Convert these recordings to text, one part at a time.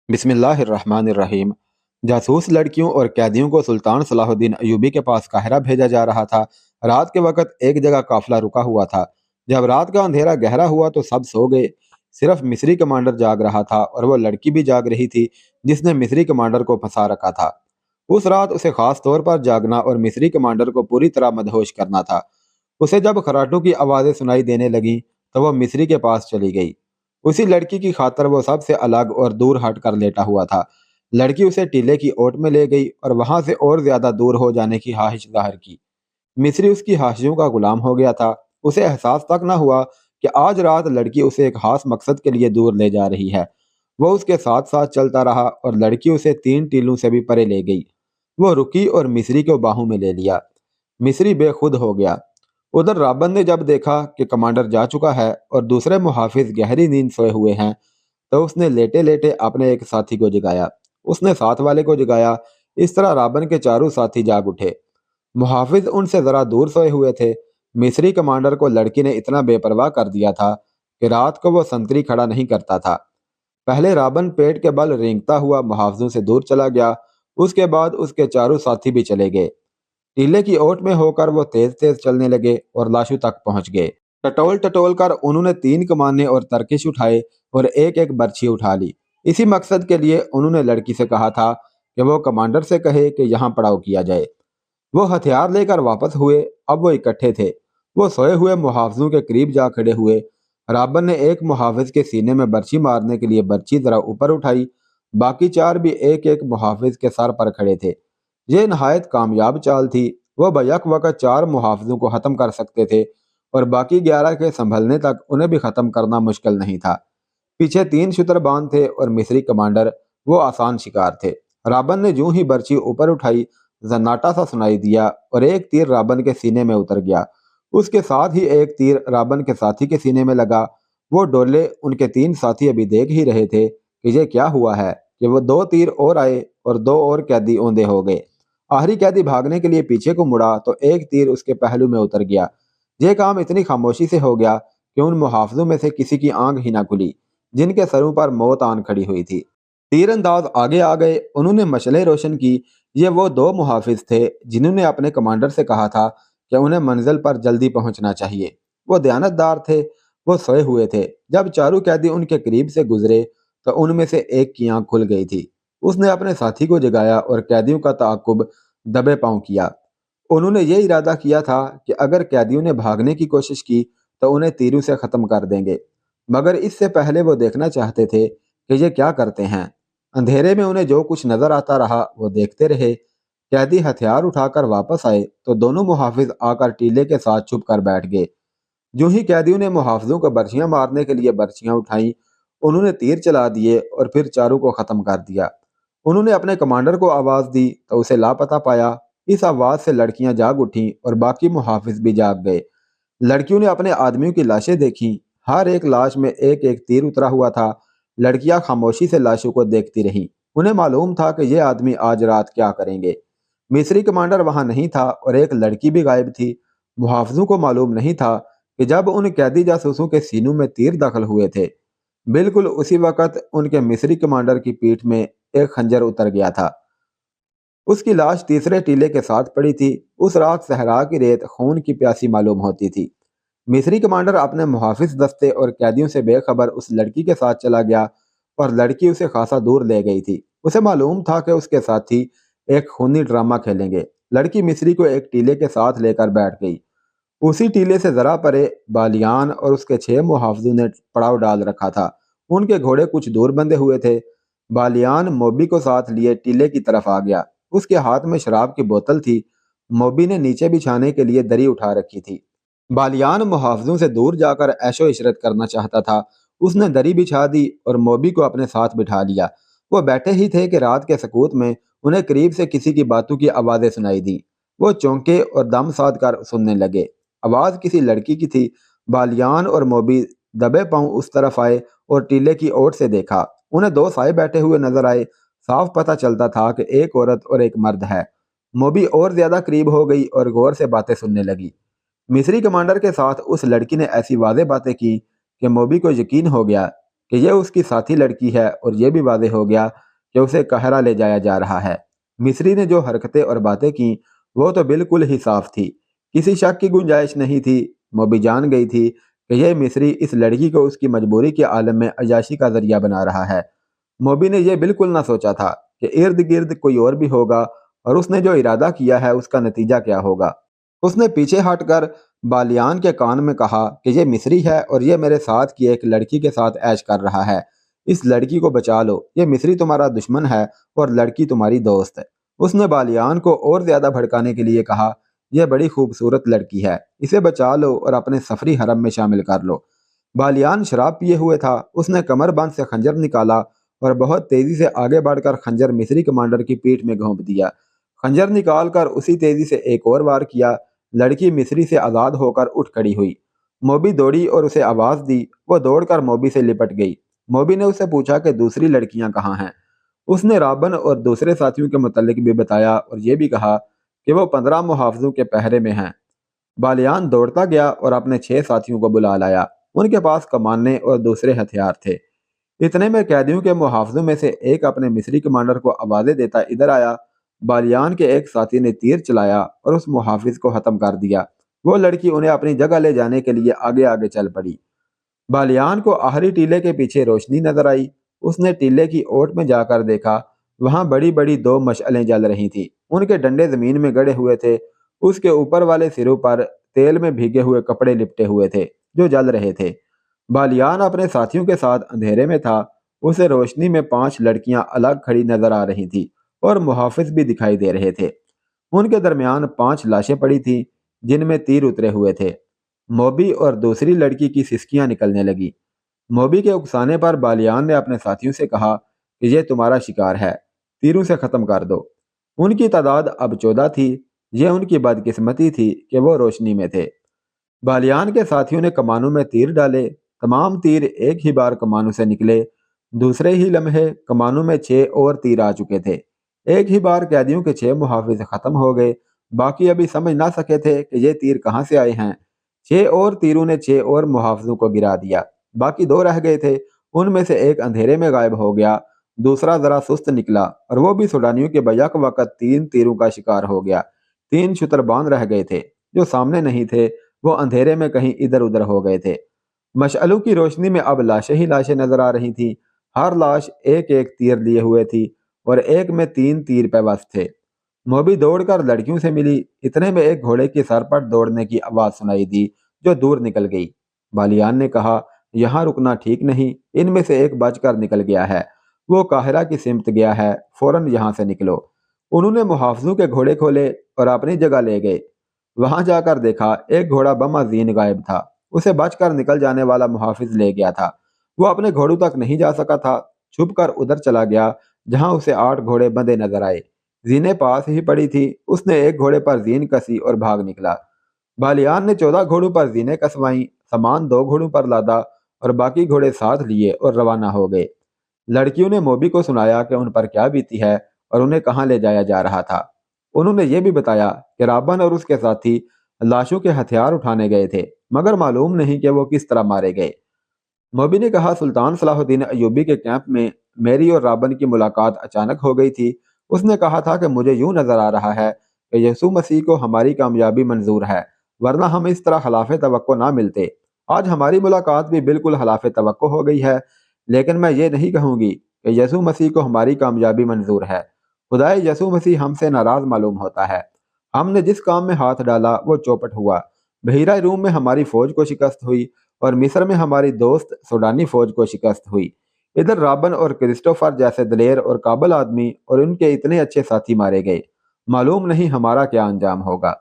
بسم اللہ الرحمن الرحیم۔ جاسوس لڑکیوں اور قیدیوں کو سلطان صلاح الدین ایوبی کے پاس قاہرہ بھیجا جا رہا تھا۔ رات کے وقت ایک جگہ قافلہ رکا ہوا تھا۔ جب رات کا اندھیرا گہرا ہوا تو سب سو گئے، صرف مصری کمانڈر جاگ رہا تھا، اور وہ لڑکی بھی جاگ رہی تھی جس نے مصری کمانڈر کو پھنسا رکھا تھا۔ اس رات اسے خاص طور پر جاگنا اور مصری کمانڈر کو پوری طرح مدہوش کرنا تھا۔ اسے جب خراٹوں کی آوازیں سنائی دینے لگیں تو وہ مصری کے پاس چلی گئی۔ اسی لڑکی کی خاطر وہ سب سے الگ اور دور ہٹ کر لیٹا ہوا تھا۔ لڑکی اسے ٹیلے کی اوٹ میں لے گئی اور وہاں سے اور زیادہ دور ہو جانے کی خواہش ظاہر کی۔ مصری اس کی خواہشوں کا غلام ہو گیا تھا۔ اسے احساس تک نہ ہوا کہ آج رات لڑکی اسے ایک خاص مقصد کے لیے دور لے جا رہی ہے۔ وہ اس کے ساتھ ساتھ چلتا رہا اور لڑکی اسے 3 ٹیلوں سے بھی پرے لے گئی۔ وہ رکی اور مصری کو باہوں میں لے لیا۔ مصری بے خود ہو گیا۔ ادھر رابن نے جب دیکھا کہ کمانڈر جا چکا ہے اور دوسرے محافظ گہری نیند سوئے ہوئے ہیں تو اس نے لیٹے لیٹے اپنے ایک ساتھی کو جگایا۔ اس نے ساتھ والے کو جگایا۔ اس طرح رابن کے چاروں ساتھی جاگ اٹھے۔ محافظ ان سے ذرا دور سوئے ہوئے تھے۔ مصری کمانڈر کو لڑکی نے اتنا بے پرواہ کر دیا تھا کہ رات کو وہ سنتری کھڑا نہیں کرتا تھا۔ پہلے رابن پیٹ کے بل رینگتا ہوا محافظوں سے دور چلا گیا، اس کے بعد اس کے چاروں ساتھی بھی چلے گئے۔ ٹیلے کی اوٹ میں ہو کر وہ تیز تیز چلنے لگے اور لاشوں تک پہنچ گئے۔ ٹٹول ٹٹول کر انہوں نے 3 کمانے اور ترکش اٹھائے اور ایک ایک برچھی اٹھا لی۔ اسی مقصد کے لیے انہوں نے لڑکی سے کہا تھا کہ وہ کمانڈر سے کہے کہ یہاں پڑاؤ کیا جائے۔ وہ ہتھیار لے کر واپس ہوئے۔ اب وہ اکٹھے تھے۔ وہ سوئے ہوئے محافظوں کے قریب جا کھڑے ہوئے۔ رابن نے ایک محافظ کے سینے میں برچھی مارنے کے لیے برچھی ذرا اوپر اٹھائی۔ باقی 4 بھی ایک ایک محافظ کے سر پر کھڑے تھے۔ یہ نہایت کامیاب چال تھی۔ وہ بیک وقت 4 محافظوں کو ختم کر سکتے تھے اور باقی 11 کے سنبھلنے تک انہیں بھی ختم کرنا مشکل نہیں تھا۔ پیچھے 3 شتربان تھے اور مصری کمانڈر، وہ آسان شکار تھے۔ رابن نے جو ہی برچھی اوپر اٹھائی، زناٹا سا سنائی دیا اور ایک تیر رابن کے سینے میں اتر گیا۔ اس کے ساتھ ہی ایک تیر رابن کے ساتھی کے سینے میں لگا۔ وہ ڈولے۔ ان کے 3 ساتھی ابھی دیکھ ہی رہے تھے کہ یہ کیا ہوا ہے کہ وہ 2 تیر اور آئے اور 2 اور قیدی اوندے ہو گئے۔ آخری قیدی بھاگنے کے لیے پیچھے کو مڑا تو ایک تیر اس کے پہلو میں اتر گیا۔ یہ کام اتنی خاموشی سے ہو گیا کہ ان محافظوں میں سے کسی کی آنکھ ہی نہ کھلی، جن کے سروں پر موت آن کھڑی ہوئی تھی۔ تیر انداز آگے آ گئے۔ انہوں نے مشعلیں روشن کی۔ یہ وہ 2 محافظ تھے جنہوں نے اپنے کمانڈر سے کہا تھا کہ انہیں منزل پر جلدی پہنچنا چاہیے۔ وہ دیانت دار تھے۔ وہ سوئے ہوئے تھے۔ جب چاروں قیدی ان کے قریب سے گزرے تو ان میں سے ایک کی آنکھ کھل گئی تھی۔ اس نے اپنے ساتھی کو جگایا اور قیدیوں کا تعاقب دبے پاؤں کیا۔ انہوں نے یہ ارادہ کیا تھا کہ اگر قیدیوں نے بھاگنے کی کوشش کی تو انہیں تیروں سے ختم کر دیں گے، مگر اس سے پہلے وہ دیکھنا چاہتے تھے کہ یہ کیا کرتے ہیں۔ اندھیرے میں انہیں جو کچھ نظر آتا رہا وہ دیکھتے رہے۔ قیدی ہتھیار اٹھا کر واپس آئے تو دونوں محافظ آ کر ٹیلے کے ساتھ چھپ کر بیٹھ گئے۔ جو ہی قیدیوں نے محافظوں کو برچیاں مارنے کے لیے برچیاں اٹھائیں، انہوں نے تیر چلا دیے اور پھر چاروں کو ختم کر دیا۔ انہوں نے اپنے کمانڈر کو آواز دی تو اسے لاپتہ پایا۔ اس آواز سے لڑکیاں جاگ اٹھیں اور باقی محافظ بھی جاگ گئے۔ لڑکیوں نے اپنے آدمیوں کی لاشیں دیکھیں۔ ہر ایک لاش میں ایک ایک تیر اترا ہوا تھا۔ لڑکیاں خاموشی سے لاشوں کو دیکھتی رہیں۔ انہیں معلوم تھا کہ یہ آدمی آج رات کیا کریں گے۔ مصری کمانڈر وہاں نہیں تھا اور ایک لڑکی بھی غائب تھی۔ محافظوں کو معلوم نہیں تھا کہ جب ان قیدی جاسوسوں کے سینوں میں تیر داخل ہوئے تھے، بالکل اسی وقت ان کے مصری کمانڈر کی پیٹھ میں ایک خنجر اتر گیا تھا۔ اس کی لاش تیسرے ٹیلے کے ساتھ پڑی تھی۔ اس رات صحرا کی ریت خون کی پیاسی معلوم ہوتی تھی۔ مصری کمانڈر اپنے محافظ دستے اور قیدیوں سے بے خبر اس لڑکی کے ساتھ چلا گیا اور لڑکی اسے خاصا دور لے گئی تھی۔ اسے معلوم تھا کہ اس کے ساتھی ایک خونی ڈرامہ کھیلیں گے۔ لڑکی مصری کو ایک ٹیلے کے ساتھ لے کر بیٹھ گئی۔ اسی ٹیلے سے ذرا پرے بالیان اور اس کے 6 محافظوں نے پڑاؤ ڈال رکھا تھا۔ ان کے گھوڑے کچھ دور بندھے ہوئے تھے۔ بالیان موبی کو ساتھ لیے ٹیلے کی طرف آ گیا۔ اس کے ہاتھ میں شراب کی بوتل تھی۔ موبی نے نیچے بچھانے کے لیے دری اٹھا رکھی تھی۔ بالیان محافظوں سے دور جا کر عیش و عشرت کرنا چاہتا تھا۔ اس نے دری بچھا دی اور موبی کو اپنے ساتھ بٹھا لیا۔ وہ بیٹھے ہی تھے کہ رات کے سکوت میں انہیں قریب سے کسی کی باتوں کی آوازیں سنائی دی۔ وہ چونکے اور دم ساد کر سننے لگے۔ آواز کسی لڑکی کی تھی۔ بالیان اور موبی دبے پاؤں اس طرف آئے اور ٹیلے کی اوٹ سے دیکھا۔ انہیں 2 سائے بیٹھے ہوئے نظر آئے۔ صاف پتہ چلتا تھا کہ ایک عورت اور ایک مرد ہے۔ موبی اور زیادہ قریب ہو گئی اور غور سے باتیں سننے لگی۔ مصری کمانڈر کے ساتھ اس لڑکی نے ایسی واضح باتیں کی کہ موبی کو یقین ہو گیا کہ یہ اس کی ساتھی لڑکی ہے اور یہ بھی واضح ہو گیا کہ اسے قاہرہ لے جایا جا رہا ہے۔ مصری نے جو حرکتیں اور باتیں کی وہ تو بالکل ہی صاف تھی، کسی شک کی گنجائش نہیں تھی۔ موبی جان گئی تھی کہ یہ مصری اس لڑکی کو اس کی مجبوری کے عالم میں عیاشی کا ذریعہ بنا رہا ہے۔ موبی نے یہ بالکل نہ سوچا تھا کہ ارد گرد کوئی اور بھی ہوگا اور اس نے جو ارادہ کیا ہے اس کا نتیجہ کیا ہوگا۔ اس نے پیچھے ہٹ کر بالیان کے کان میں کہا کہ یہ مصری ہے اور یہ میرے ساتھ کی ایک لڑکی کے ساتھ عیش کر رہا ہے، اس لڑکی کو بچا لو، یہ مصری تمہارا دشمن ہے اور لڑکی تمہاری دوست ہے۔ اس نے بالیان کو اور زیادہ بھڑکانے کے لیے کہا، یہ بڑی خوبصورت لڑکی ہے، اسے بچا لو اور اپنے سفری حرم میں شامل کر لو۔ بالیان شراب پیے ہوئے تھا، اس نے کمر بند سے خنجر نکالا اور بہت تیزی سے آگے بڑھ کر خنجر مصری کمانڈر کی پیٹھ میں گھونپ دیا۔ خنجر نکال کر اسی تیزی سے ایک اور وار کیا۔ لڑکی مصری سے آزاد ہو کر اٹھ کھڑی ہوئی۔ موبی دوڑی اور اسے آواز دی، وہ دوڑ کر موبی سے لپٹ گئی۔ موبی نے اسے پوچھا کہ دوسری لڑکیاں کہاں ہیں۔ اس نے رابن اور دوسرے ساتھیوں کے متعلق بھی بتایا اور یہ بھی کہا کہ وہ 15 محافظوں کے پہرے میں ہیں۔ بالیان دوڑتا گیا اور اپنے 6 ساتھیوں کو بلا لایا، ان کے پاس کمانیں اور دوسرے ہتھیار تھے۔ اتنے میں قیدیوں کے محافظوں میں سے ایک اپنے مصری کمانڈر کو آوازیں دیتا ادھر آیا۔ بالیان کے ایک ساتھی نے تیر چلایا اور اس محافظ کو ختم کر دیا۔ وہ لڑکی انہیں اپنی جگہ لے جانے کے لیے آگے آگے چل پڑی۔ بالیان کو آخری ٹیلے کے پیچھے روشنی نظر آئی۔ اس نے ٹیلے کی اوٹ میں جا کر دیکھا، وہاں بڑی بڑی 2 مشعلیں جل رہی تھیں، ان کے ڈنڈے زمین میں گڑے ہوئے تھے۔ اس کے اوپر والے سروں پر تیل میں بھیگے ہوئے کپڑے لپٹے ہوئے تھے جو جل رہے تھے۔ بالیان اپنے ساتھیوں کے ساتھ اندھیرے میں تھا۔ اسے روشنی میں 5 لڑکیاں الگ کھڑی نظر آ رہی تھیں اور محافظ بھی دکھائی دے رہے تھے۔ ان کے درمیان 5 لاشیں پڑی تھیں جن میں تیر اترے ہوئے تھے۔ موبی اور دوسری لڑکی کی سسکیاں نکلنے لگی۔ موبی کے اکسانے پر بالیان نے اپنے ساتھیوں سے کہا کہ یہ تمہارا شکار ہے، تیروں سے ختم کر دو۔ ان کی تعداد اب 14 تھی۔ یہ ان کی بدقسمتی تھی کہ وہ روشنی میں تھے۔ بالیان کے ساتھیوں نے کمانوں میں تیر ڈالے، تمام تیر ایک ہی بار کمانوں سے نکلے۔ دوسرے ہی لمحے کمانوں میں 6 اور تیر آ چکے تھے۔ ایک ہی بار قیدیوں کے 6 محافظ ختم ہو گئے۔ باقی ابھی سمجھ نہ سکے تھے کہ یہ تیر کہاں سے آئے ہیں۔ 6 اور تیروں نے 6 اور محافظوں کو گرا دیا۔ باقی 2 رہ گئے تھے، ان میں سے ایک اندھیرے میں غائب ہو گیا، دوسرا ذرا سست نکلا اور وہ بھی سوڈانیوں کے بیک وقت 3 تیروں کا شکار ہو گیا۔ 3 شتربان رہ گئے تھے جو سامنے نہیں تھے، وہ اندھیرے میں کہیں ادھر ادھر ہو گئے تھے۔ مشعلوں کی روشنی میں اب لاشیں ہی لاشیں نظر آ رہی تھیں۔ ہر لاش ایک ایک تیر لیے ہوئے تھی اور ایک میں 3 تیر پیوست تھے۔ موبی دوڑ کر لڑکیوں سے ملی، اتنے میں ایک گھوڑے کی سر پر دوڑنے کی آواز سنائی دی جو دور نکل گئی۔ بالیان نے کہا، یہاں رکنا ٹھیک نہیں، ان میں سے ایک بچ کر نکل گیا ہے، وہ قاہرہ کی سمت گیا ہے، فوراً یہاں سے نکلو۔ انہوں نے محافظوں کے گھوڑے کھولے اور اپنی جگہ لے گئے۔ وہاں جا کر دیکھا ایک گھوڑا بمازین غائب تھا، اسے بچ کر نکل جانے والا محافظ لے گیا تھا۔ وہ اپنے گھوڑوں تک نہیں جا سکا تھا، چھپ کر ادھر چلا گیا جہاں اسے 8 گھوڑے بندھے نظر آئے۔ زینیں پاس ہی پڑی تھی، اس نے ایک گھوڑے پر زین کسی اور بھاگ نکلا۔ بالیان نے 14 گھوڑوں پر زینیں کسوائیں، سامان 2 گھوڑوں پر لادا اور باقی گھوڑے ساتھ لیے اور روانہ ہو گئے۔ لڑکیوں نے موبی کو سنایا کہ ان پر کیا بیتی ہے اور انہیں کہاں لے جایا جا رہا تھا۔ انہوں نے یہ بھی بتایا کہ رابن اور اس کے ساتھی لاشوں کے ہتھیار اٹھانے گئے تھے، مگر معلوم نہیں کہ وہ کس طرح مارے گئے۔ موبی نے کہا، سلطان صلاح الدین ایوبی کے کیمپ میں میری اور رابن کی ملاقات اچانک ہو گئی تھی۔ اس نے کہا تھا کہ مجھے یوں نظر آ رہا ہے کہ یسوع مسیح کو ہماری کامیابی منظور ہے، ورنہ ہم اس طرح خلاف توقع نہ ملتے۔ آج ہماری ملاقات بھی بالکل خلاف توقع ہو گئی ہے، لیکن میں یہ نہیں کہوں گی کہ یسوع مسیح کو ہماری کامیابی منظور ہے۔ خدائے یسوع مسیح ہم سے ناراض معلوم ہوتا ہے۔ ہم نے جس کام میں ہاتھ ڈالا وہ چوپٹ ہوا۔ بحیرہ روم میں ہماری فوج کو شکست ہوئی اور مصر میں ہماری دوست سوڈانی فوج کو شکست ہوئی۔ ادھر رابن اور کرسٹوفر جیسے دلیر اور قابل آدمی اور ان کے اتنے اچھے ساتھی مارے گئے۔ معلوم نہیں ہمارا کیا انجام ہوگا۔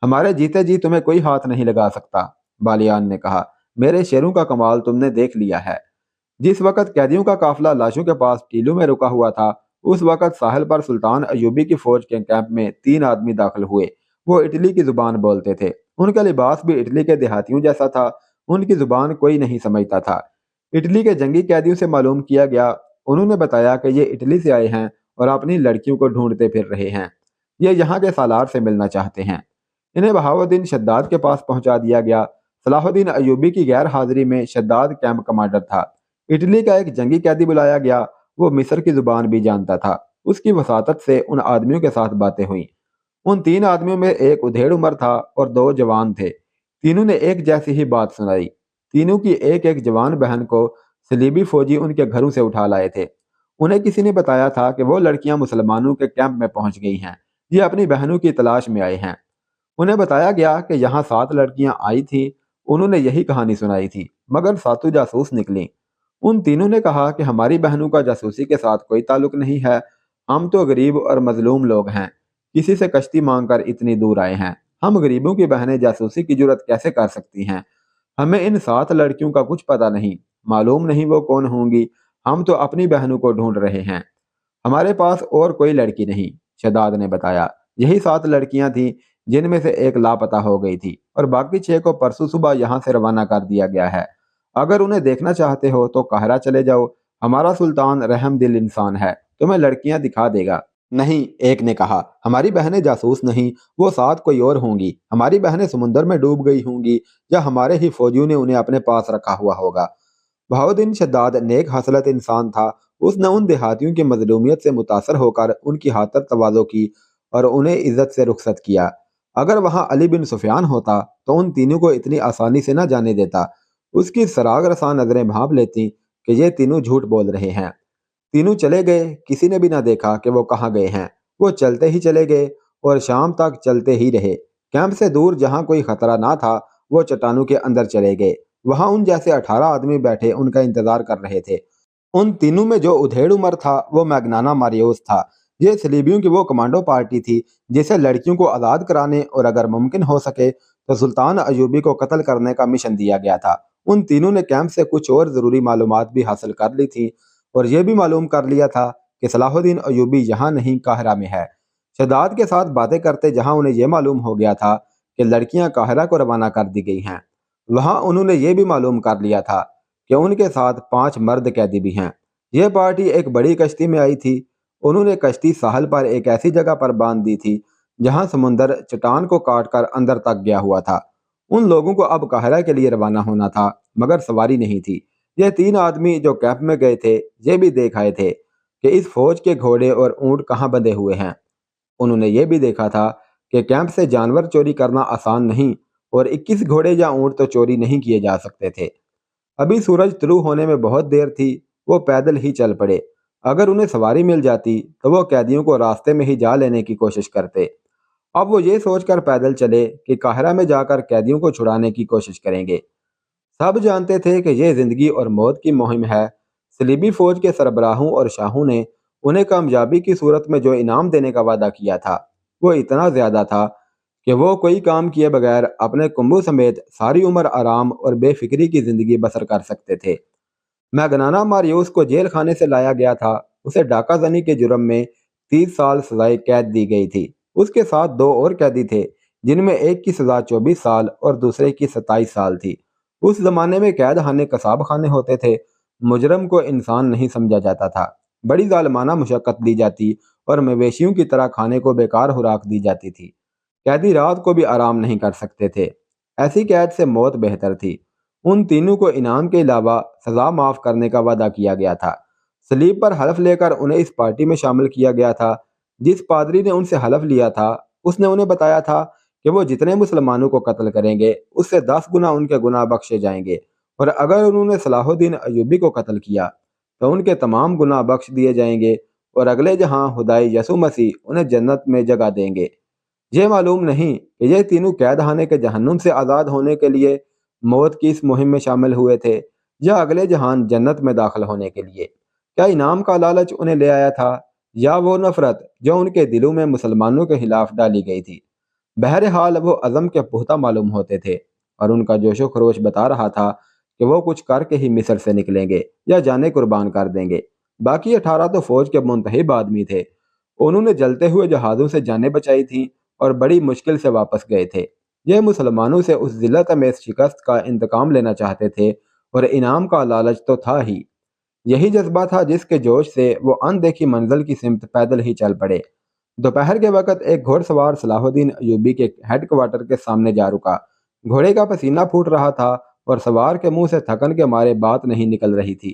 ہمارے جیتے جی تمہیں کوئی ہاتھ نہیں لگا سکتا، بالیان نے کہا۔ میرے شیروں کا کمال تم نے دیکھ لیا ہے۔ جس وقت قیدیوں کا قافلہ لاشوں کے پاس ٹیلوں میں رکا ہوا تھا، اس وقت ساحل پر سلطان ایوبی کی فوج کے کیمپ میں 3 آدمی داخل ہوئے۔ وہ اٹلی کی زبان بولتے تھے، ان کا لباس بھی اٹلی کے دیہاتیوں جیسا تھا، ان کی زبان کوئی نہیں سمجھتا تھا۔ اٹلی کے جنگی قیدیوں سے معلوم کیا گیا، انہوں نے بتایا کہ یہ اٹلی سے آئے ہیں اور اپنی لڑکیوں کو ڈھونڈتے پھر رہے ہیں۔ یہ یہاں کے سالار سے ملنا چاہتے ہیں۔ انہیں بہاؤالدین شداد کے پاس پہنچا دیا گیا۔ صلاح الدین ایوبی کی غیر حاضری میں شداد کیمپ کمانڈر تھا۔ اٹلی کا ایک جنگی قیدی بلایا گیا، وہ مصر کی زبان بھی جانتا تھا۔ اس کی وساطت سے ان آدمیوں کے ساتھ باتیں ہوئیں۔ ان تین آدمیوں میں ایک ادھیڑ عمر تھا اور دو جوان تھے۔ تینوں نے ایک جیسی ہی بات سنائی۔ تینوں کی ایک ایک جوان بہن کو صلیبی فوجی ان کے گھروں سے اٹھا لائے تھے۔ انہیں کسی نے بتایا تھا کہ وہ لڑکیاں مسلمانوں کے کیمپ میں پہنچ گئی ہیں، یہ اپنی بہنوں کی تلاش میں آئے ہیں۔ انہیں بتایا گیا کہ یہاں 7 لڑکیاں آئی تھیں، انہوں نے یہی کہانی سنائی تھی، مگر ساتوں جاسوس نکلیں۔ ان تینوں نے کہا کہ ہماری بہنوں کا جاسوسی کے ساتھ کوئی تعلق نہیں ہے، ہم تو غریب اور مظلوم لوگ ہیں، کسی سے کشتی مانگ کر اتنی دور آئے ہیں، ہم غریبوں کی بہنیں جاسوسی کی جرت کیسے کر سکتی ہیں؟ ہمیں ان 7 لڑکیوں کا کچھ پتہ نہیں، معلوم نہیں وہ کون ہوں گی، ہم تو اپنی بہنوں کو ڈھونڈ رہے ہیں، ہمارے پاس اور کوئی لڑکی نہیں۔ شداد نے بتایا یہی 7 لڑکیاں تھیں جن میں سے ایک لاپتہ ہو گئی تھی اور باقی 6 کو پرسوں صبح یہاں سے روانہ کر دیا گیا ہے۔ اگر انہیں دیکھنا چاہتے ہو تو قاہرہ چلے جاؤ، ہمارا سلطان رحم دل انسان ہے، تمہیں لڑکیاں دکھا دے گا۔ نہیں، ایک نے کہا، ہماری بہنیں جاسوس نہیں، وہ 7 کوئی اور ہوں گی، ہماری بہنیں سمندر میں ڈوب گئی ہوں گی یا ہمارے ہی فوجیوں نے انہیں اپنے پاس رکھا ہوا ہوگا۔ بہاؤدین شداد نیک حسلت انسان تھا، اس نے ان دیہاتیوں کی مظلومیت سے متاثر ہو کر ان کی خاطر تواضع کی اور انہیں عزت سے رخصت کیا۔ اگر وہاں علی بن سفیان ہوتا تو ان تینوں کو اتنی آسانی سے نہ جانے دیتا، اس کی سراغ رساں نظریں بھانپ لیتی کہ یہ تینوں جھوٹ بول رہے ہیں۔ تینوں چلے گئے، کسی نے بھی نہ دیکھا کہ وہ کہاں گئے ہیں، وہ چلتے ہی چلے گئے اور شام تک چلتے ہی رہے۔ کیمپ سے دور جہاں کوئی خطرہ نہ تھا وہ چٹانوں کے اندر چلے گئے، وہاں ان جیسے 18 آدمی بیٹھے ان کا انتظار کر رہے تھے۔ ان تینوں میں جو ادھیڑ عمر تھا وہ میگنانا ماریوس تھا، یہ صلیبیوں کی وہ کمانڈو پارٹی تھی جسے لڑکیوں کو آزاد کرانے اور اگر ممکن ہو سکے تو سلطان ایوبی کو قتل کرنے کا مشن دیا گیا تھا۔ ان تینوں نے کیمپ سے کچھ اور ضروری معلومات بھی حاصل کر لی تھی اور یہ بھی معلوم کر لیا تھا کہ صلاح الدین ایوبی یہاں نہیں قاہرہ میں ہے۔ شداد کے ساتھ باتیں کرتے جہاں انہیں یہ معلوم ہو گیا تھا کہ لڑکیاں قاہرہ کو روانہ کر دی گئی ہیں، وہاں انہوں نے یہ بھی معلوم کر لیا تھا کہ ان کے ساتھ 5 مرد قیدی بھی ہیں۔ یہ پارٹی ایک بڑی کشتی میں آئی تھی، انہوں نے کشتی ساحل پر ایک ایسی جگہ پر باندھ دی تھی جہاں سمندر چٹان کو کاٹ کر اندر تک گیا ہوا تھا۔ ان لوگوں کو اب قاہرہ کے لیے روانہ ہونا تھا مگر سواری نہیں تھی۔ یہ 3 آدمی جو کیمپ میں گئے تھے یہ بھی دیکھ آئے تھے کہ اس فوج کے گھوڑے اور اونٹ کہاں بندھے ہوئے ہیں۔ انہوں نے یہ بھی دیکھا تھا کہ کیمپ سے جانور چوری کرنا آسان نہیں اور 21 گھوڑے یا اونٹ تو چوری نہیں کیے جا سکتے تھے۔ ابھی سورج طلوع ہونے میں بہت دیر تھی، وہ پیدل ہی چل پڑے۔ اگر انہیں سواری مل جاتی تو وہ قیدیوں کو راستے میں ہی جا لینے کی کوشش کرتے۔ اب وہ یہ سوچ کر پیدل چلے کہ قاہرہ میں جا کر قیدیوں کو چھڑانے کی کوشش کریں گے۔ سب جانتے تھے کہ یہ زندگی اور موت کی مہم ہے۔ صلیبی فوج کے سربراہوں اور شاہوں نے انہیں کامیابی کی صورت میں جو انعام دینے کا وعدہ کیا تھا وہ اتنا زیادہ تھا کہ وہ کوئی کام کیے بغیر اپنے کنبوں سمیت ساری عمر آرام اور بے فکری کی زندگی بسر کر سکتے تھے۔ میگنانا ماریوس کو جیل خانے سے لایا گیا تھا، اسے ڈاکہ زنی کے جرم میں 30 سال سزائے قید دی گئی تھی۔ اس کے ساتھ 2 اور قیدی تھے جن میں ایک کی سزا 24 سال اور دوسرے کی 27 سال تھی۔ اس زمانے میں قید خانے قصاب خانے ہوتے تھے، مجرم کو انسان نہیں سمجھا جاتا تھا، بڑی ظالمانہ مشقت دی جاتی اور مویشیوں کی طرح کھانے کو بیکار خوراک دی جاتی تھی۔ قیدی رات کو بھی آرام نہیں کر سکتے تھے، ایسی قید سے موت بہتر تھی۔ ان تینوں کو انعام کے علاوہ سزا معاف کرنے کا وعدہ کیا گیا تھا۔ صلیب پر حلف لے کر انہیں اس پارٹی میں شامل کیا گیا تھا۔ جس پادری نے ان سے حلف لیا تھا اس نے انہیں بتایا تھا کہ وہ جتنے مسلمانوں کو قتل کریں گے اس سے 10 گنا ان کے گناہ بخشے جائیں گے، اور اگر انہوں نے صلاح الدین ایوبی کو قتل کیا تو ان کے تمام گناہ بخش دیے جائیں گے اور اگلے جہاں خدائی یسوع مسیح انہیں جنت میں جگہ دیں گے۔ یہ معلوم نہیں کہ یہ تینوں قید خانے کے جہنم سے آزاد ہونے کے لیے موت کی اس مہم میں شامل ہوئے تھے یا اگلے جہان جنت میں داخل ہونے کے لیے۔ کیا انعام کا لالچ انہیں لے آیا تھا یا وہ نفرت جو ان کے دلوں میں مسلمانوں کے خلاف ڈالی گئی تھی؟ بہرحال وہ عزم کے پختہ معلوم ہوتے تھے اور ان کا جوش و خروش بتا رہا تھا کہ وہ کچھ کر کے ہی مصر سے نکلیں گے یا جانے قربان کر دیں گے۔ باقی 18 تو فوج کے منتخب آدمی تھے، انہوں نے جلتے ہوئے جہازوں سے جانیں بچائی تھیں اور بڑی مشکل سے واپس گئے تھے۔ یہ مسلمانوں سے اس ذلت امیز شکست کا انتقام لینا چاہتے تھے اور انعام کا لالچ تو تھا ہی۔ یہی جذبہ تھا جس کے جوش سے وہ اندیکھی منزل کی سمت پیدل ہی چل پڑے۔ دوپہر کے وقت ایک گھوڑ سوار صلاح الدین ایوبی کے ہیڈ کوارٹر کے سامنے جا رکا۔ گھوڑے کا پسینہ پھوٹ رہا تھا اور سوار کے منہ سے تھکن کے مارے بات نہیں نکل رہی تھی۔